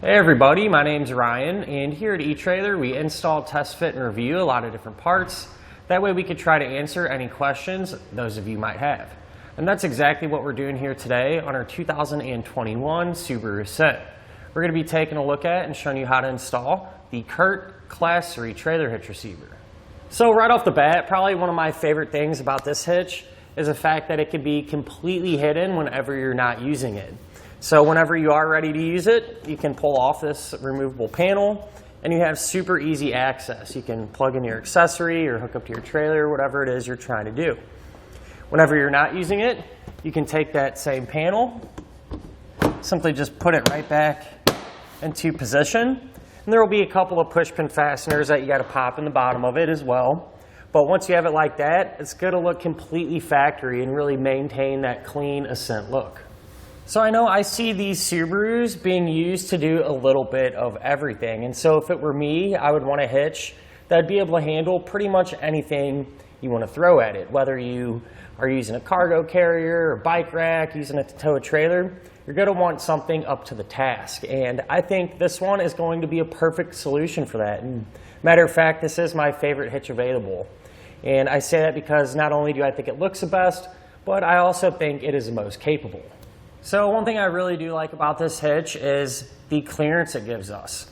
Hey everybody, my name's Ryan, and here at eTrailer we install, test, fit, and review a lot of different parts. That way we could try to answer any questions those of you might have. And that's exactly what we're doing here today on our 2021 Subaru Ascent. We're going to be taking a look at and showing you how to install the CURT Class 3 trailer hitch receiver. So right off the bat, probably one of my favorite things about this hitch is the fact that it can be completely hidden whenever you're not using it. So whenever you are ready to use it, you can pull off this removable panel and you have super easy access. You can plug in your accessory or hook up to your trailer, whatever it is you're trying to do. Whenever you're not using it, you can take that same panel, simply just put it right back into position. And there will be a couple of push pin fasteners that you got to pop in the bottom of it as well. But once you have it like that, it's going to look completely factory and really maintain that clean Ascent look. So I know I see these Subarus being used to do a little bit of everything. And so if it were me, I would want a hitch that'd be able to handle pretty much anything you want to throw at it. Whether you are using a cargo carrier or bike rack, using it to tow a trailer, you're going to want something up to the task. And I think this one is going to be a perfect solution for that. And matter of fact, this is my favorite hitch available. And I say that because not only do I think it looks the best, but I also think it is the most capable. So one thing I really do like about this hitch is the clearance it gives us.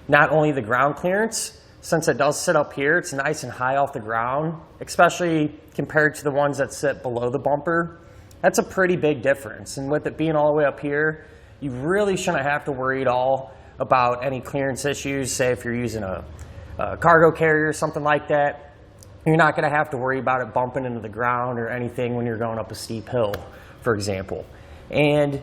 Not only the ground clearance, since it does sit up here, it's nice and high off the ground, especially compared to the ones that sit below the bumper. That's a pretty big difference. And with it being all the way up here, you really shouldn't have to worry at all about any clearance issues. Say if you're using a cargo carrier or something like that, you're not going to have to worry about it bumping into the ground or anything when you're going up a steep hill, for example. And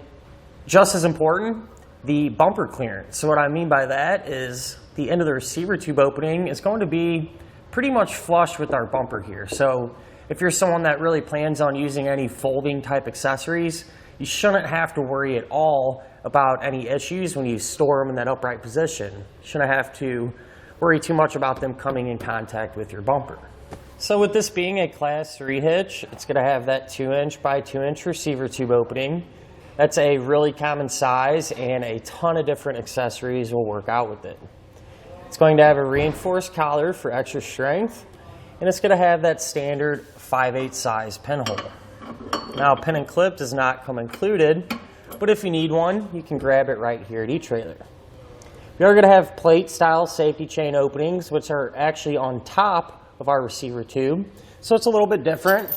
just as important, the bumper clearance. So what I mean by that is the end of the receiver tube opening is going to be pretty much flush with our bumper here. So if you're someone that really plans on using any folding type accessories, you shouldn't have to worry at all about any issues when you store them in that upright position. You shouldn't have to worry too much about them coming in contact with your bumper. So with this being a Class 3 hitch, it's going to have that 2-inch by 2-inch receiver tube opening. That's a really common size, and a ton of different accessories will work out with it. It's going to have a reinforced collar for extra strength, and it's going to have that standard 5/8 size pinhole. Now, pin and clip does not come included, but if you need one, you can grab it right here at eTrailer. We are going to have plate style safety chain openings, which are actually on top of our receiver tube, so it's a little bit different,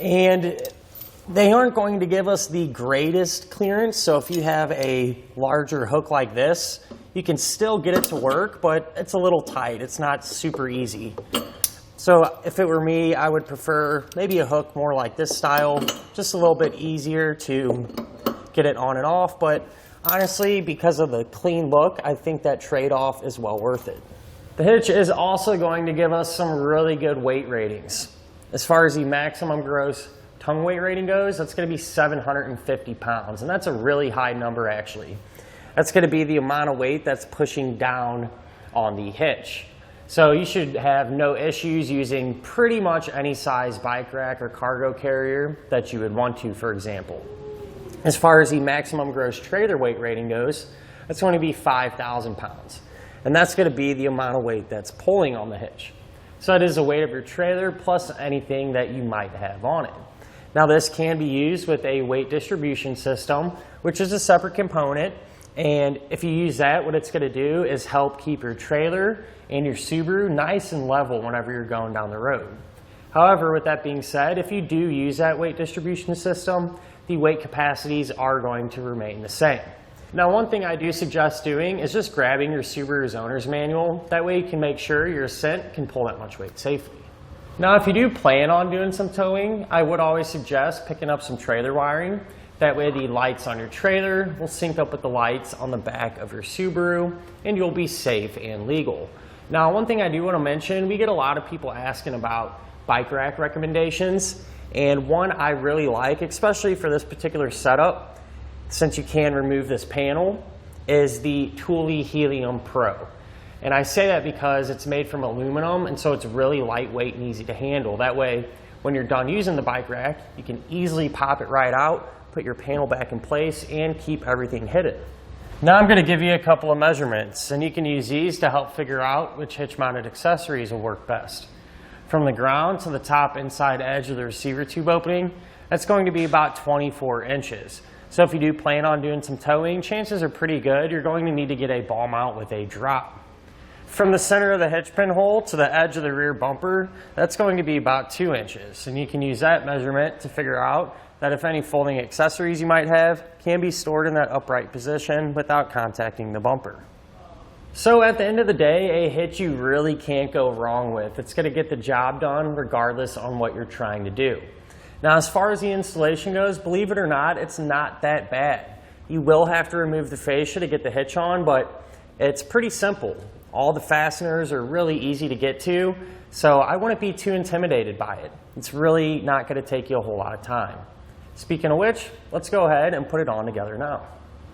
and they aren't going to give us the greatest clearance. So if you have a larger hook like this, you can still get it to work, but it's a little tight. It's not super easy. So if it were me, I would prefer maybe a hook more like this style, just a little bit easier to get it on and off. But honestly, because of the clean look, I think that trade-off is well worth it. The hitch is also going to give us some really good weight ratings. As far as the maximum gross tongue weight rating goes, that's going to be 750 pounds, and that's a really high number actually. That's going to be the amount of weight that's pushing down on the hitch. So you should have no issues using pretty much any size bike rack or cargo carrier that you would want to, for example. As far as the maximum gross trailer weight rating goes, that's going to be 5,000 pounds. And that's going to be the amount of weight that's pulling on the hitch. So that is the weight of your trailer plus anything that you might have on it. Now this can be used with a weight distribution system, which is a separate component. And if you use that, what it's going to do is help keep your trailer and your Subaru nice and level whenever you're going down the road. However, with that being said, if you do use that weight distribution system, the weight capacities are going to remain the same. Now, one thing I do suggest doing is just grabbing your Subaru's owner's manual. That way you can make sure your Ascent can pull that much weight safely. Now, if you do plan on doing some towing, I would always suggest picking up some trailer wiring. That way the lights on your trailer will sync up with the lights on the back of your Subaru, and you'll be safe and legal. Now, one thing I do want to mention, we get a lot of people asking about bike rack recommendations, and one I really like, especially for this particular setup, since you can remove this panel, is the Thule Helium Pro. And I say that because it's made from aluminum, and so it's really lightweight and easy to handle. That way, when you're done using the bike rack, you can easily pop it right out, put your panel back in place, and keep everything hidden. Now I'm going to give you a couple of measurements, and you can use these to help figure out which hitch-mounted accessories will work best. From the ground to the top inside edge of the receiver tube opening, that's going to be about 24 inches. So if you do plan on doing some towing, chances are pretty good you're going to need to get a ball mount with a drop. From the center of the hitch pin hole to the edge of the rear bumper, that's going to be about 2 inches. And you can use that measurement to figure out that if any folding accessories you might have can be stored in that upright position without contacting the bumper. So at the end of the day, a hitch you really can't go wrong with. It's going to get the job done regardless on what you're trying to do. Now, as far as the installation goes, believe it or not, it's not that bad. You will have to remove the fascia to get the hitch on, but it's pretty simple. All the fasteners are really easy to get to, so I wouldn't be too intimidated by it. It's really not going to take you a whole lot of time. Speaking of which, let's go ahead and put it on together now.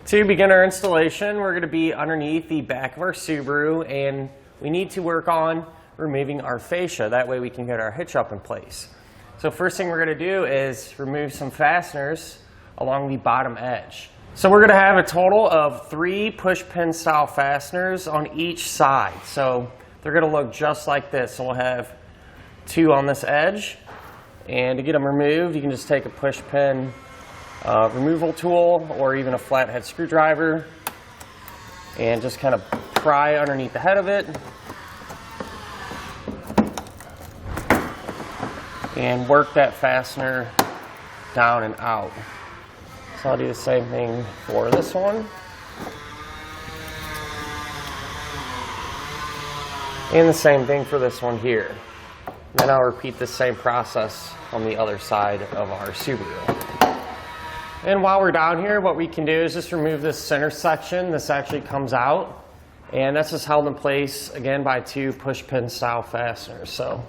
To begin our installation, we're going to be underneath the back of our Subaru, and we need to work on removing our fascia. That way we can get our hitch up in place. So first thing we're going to do is remove some fasteners along the bottom edge. So we're going to have a total of 3 push pin style fasteners on each side. So they're going to look just like this. So we'll have 2 on this edge. And to get them removed, you can just take a push pin removal tool or even a flathead screwdriver and just kind of pry underneath the head of it. And work that fastener down and out. So I'll do the same thing for this one. And the same thing for this one here. Then I'll repeat the same process on the other side of our Subaru. And while we're down here, what we can do is just remove this center section. This actually comes out. And that's just held in place, again, by 2 push pin style fasteners. So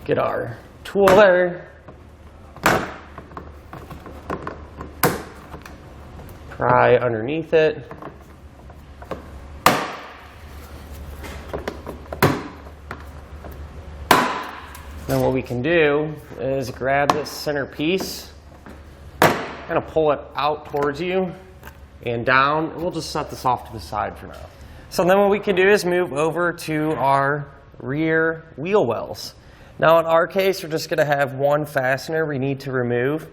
get our tool there. Pry underneath it. Then what we can do is grab this center piece, kind of pull it out towards you and down. And we'll just set this off to the side for now. So then what we can do is move over to our rear wheel wells. Now in our case, we're just going to have 1 fastener we need to remove.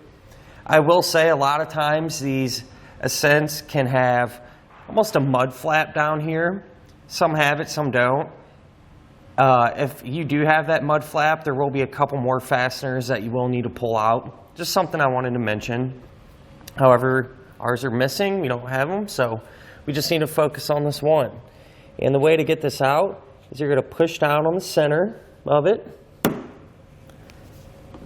I will say a lot of times these Ascents can have almost a mud flap down here. Some have it, some don't. If you do have that mud flap, there will be a couple more fasteners that you will need to pull out. Just something I wanted to mention. However, ours are missing. We don't have them, so we just need to focus on this one. And the way to get this out is you're going to push down on the center of it.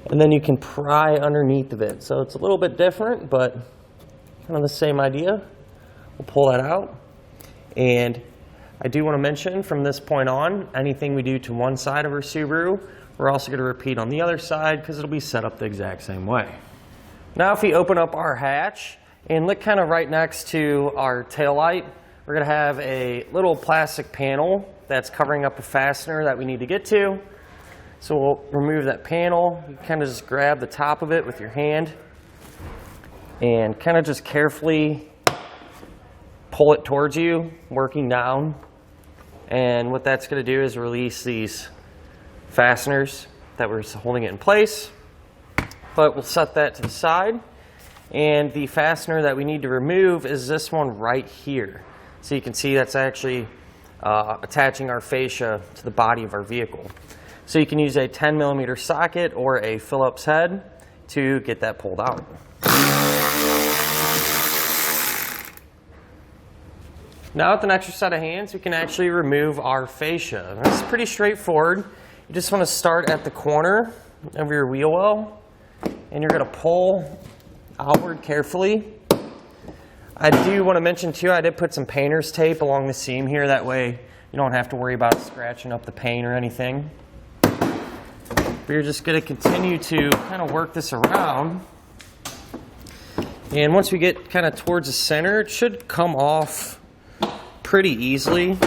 And then you can pry underneath of it. So it's a little bit different, but kind of the same idea. We'll pull that out. And I do want to mention from this point on, anything we do to one side of our Subaru, we're also going to repeat on the other side because it'll be set up the exact same way. Now if we open up our hatch and look kind of right next to our taillight, we're going to have a little plastic panel that's covering up a fastener that we need to get to. So we'll remove that panel. You kind of just grab the top of it with your hand and kind of just carefully pull it towards you, working down. And what that's going to do is release these fasteners that were holding it in place. But we'll set that to the side. And the fastener that we need to remove is this one right here. So you can see that's actually attaching our fascia to the body of our vehicle. So you can use a 10mm socket or a Phillips head to get that pulled out. Now with an extra set of hands, we can actually remove our fascia. This is pretty straightforward. You just want to start at the corner of your wheel well, and you're going to pull outward carefully. I do want to mention too, I did put some painter's tape along the seam here. That way you don't have to worry about scratching up the paint or anything. But you're just going to continue to kind of work this around. And once we get kind of towards the center, it should come off pretty easily. You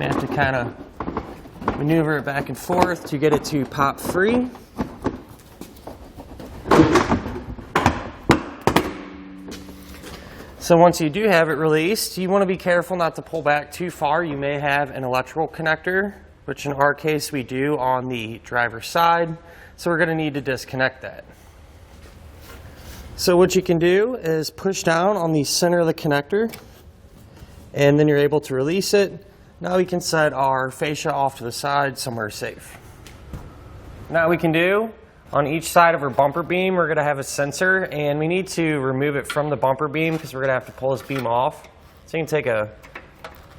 have to kind of maneuver it back and forth to get it to pop free. So once you do have it released, you want to be careful not to pull back too far. You may have an electrical connector, which in our case we do on the driver's side. So we're going to need to disconnect that. So what you can do is push down on the center of the connector, and then you're able to release it. Now we can set our fascia off to the side somewhere safe. Now we can do, on each side of our bumper beam, we're going to have a sensor, and we need to remove it from the bumper beam because we're going to have to pull this beam off. So you can take a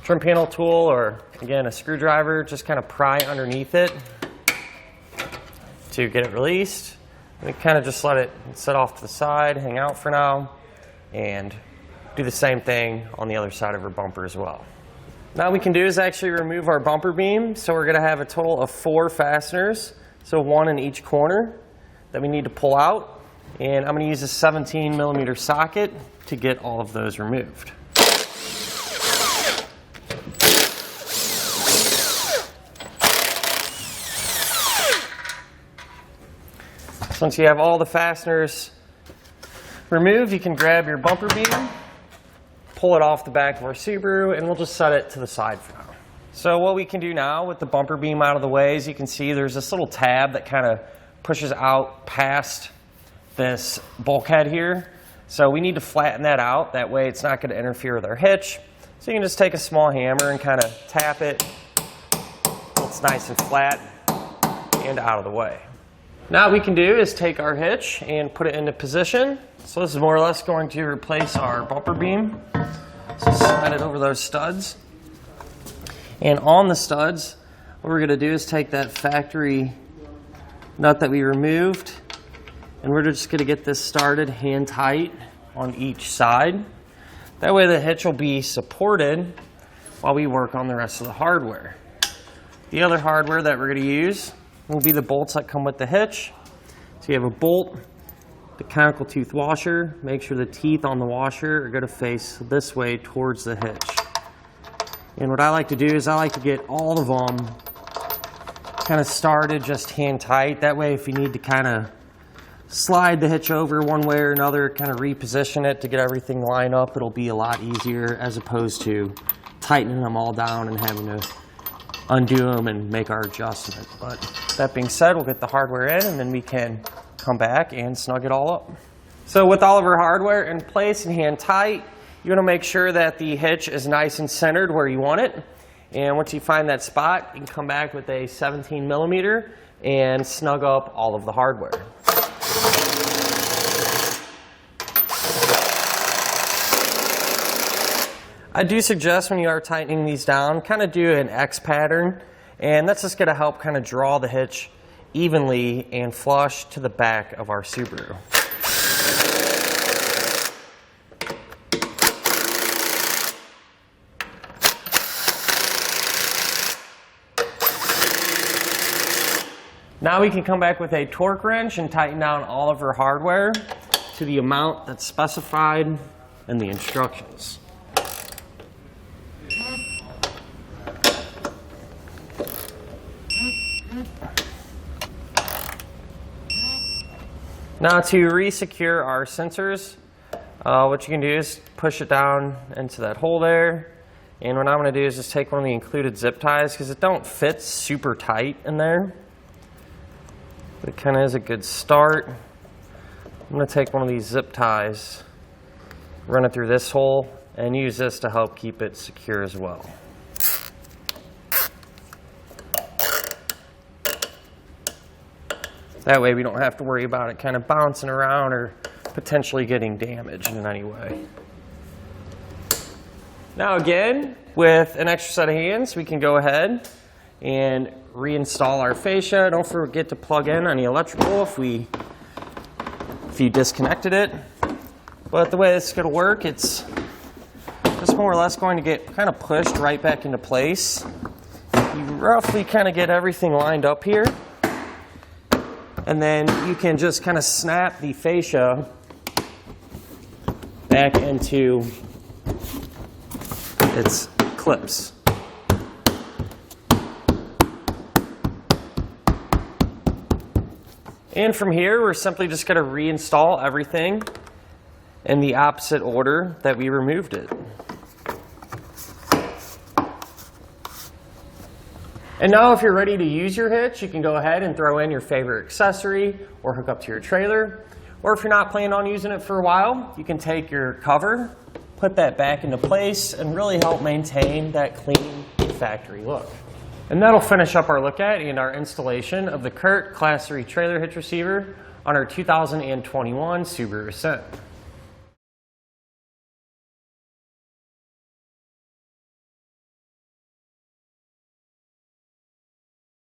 trim panel tool or, again, a screwdriver, just kind of pry underneath it to get it released. We kind of just let it sit off to the side, hang out for now, and do the same thing on the other side of our bumper as well. Now what we can do is actually remove our bumper beam. So we're going to have a total of 4 fasteners. So 1 in each corner that we need to pull out. And I'm going to use a 17mm socket to get all of those removed. So once you have all the fasteners removed, you can grab your bumper beam, pull it off the back of our Subaru, and we'll just set it to the side for now. So what we can do now with the bumper beam out of the way, as you can see, there's this little tab that kind of pushes out past this bulkhead here. So we need to flatten that out. That way it's not going to interfere with our hitch. So you can just take a small hammer and kind of tap it. It's nice and flat and out of the way. Now what we can do is take our hitch and put it into position. So this is more or less going to replace our bumper beam. So slide it over those studs. And on the studs, what we're going to do is take that factory nut that we removed, and we're just going to get this started hand tight on each side. That way the hitch will be supported while we work on the rest of the hardware. The other hardware that we're going to use will be the bolts that come with the hitch. So you have a bolt, the conical tooth washer. Make sure the teeth on the washer are going to face this way towards the hitch. And what I like to do is I like to get all of them kind of started just hand tight. That way if you need to kind of slide the hitch over one way or another, kind of reposition it to get everything lined up, it'll be a lot easier as opposed to tightening them all down and having to undo them and make our adjustment. But that being said, we'll get the hardware in and then we can come back and snug it all up. So with all of our hardware in place and hand tight, you want to make sure that the hitch is nice and centered where you want it. And once you find that spot, you can come back with a 17mm and snug up all of the hardware. I do suggest when you are tightening these down, kind of do an X pattern, and that's just going to help kind of draw the hitch evenly and flush to the back of our Subaru. Now we can come back with a torque wrench and tighten down all of our hardware to the amount that's specified in the instructions. Now to re-secure our sensors, what you can do is push it down into that hole there. And what I'm going to do is just take one of the included zip ties because it don't fit super tight in there. But it kind of is a good start. I'm going to take one of these zip ties, run it through this hole, and use this to help keep it secure as well. That way we don't have to worry about it kind of bouncing around or potentially getting damaged in any way. Now again, with an extra set of hands, we can go ahead and reinstall our fascia. Don't forget to plug in any electrical if you disconnected it. But the way this is going to work, it's just more or less going to get kind of pushed right back into place. You roughly kind of get everything lined up here. And then you can just kind of snap the fascia back into its clips. And from here, we're simply just going to reinstall everything in the opposite order that we removed it. And now if you're ready to use your hitch, you can go ahead and throw in your favorite accessory or hook up to your trailer. Or if you're not planning on using it for a while, you can take your cover, put that back into place, and really help maintain that clean factory look. And that'll finish up our look at and our installation of the CURT Class 3 Trailer Hitch Receiver on our 2021 Subaru Ascent.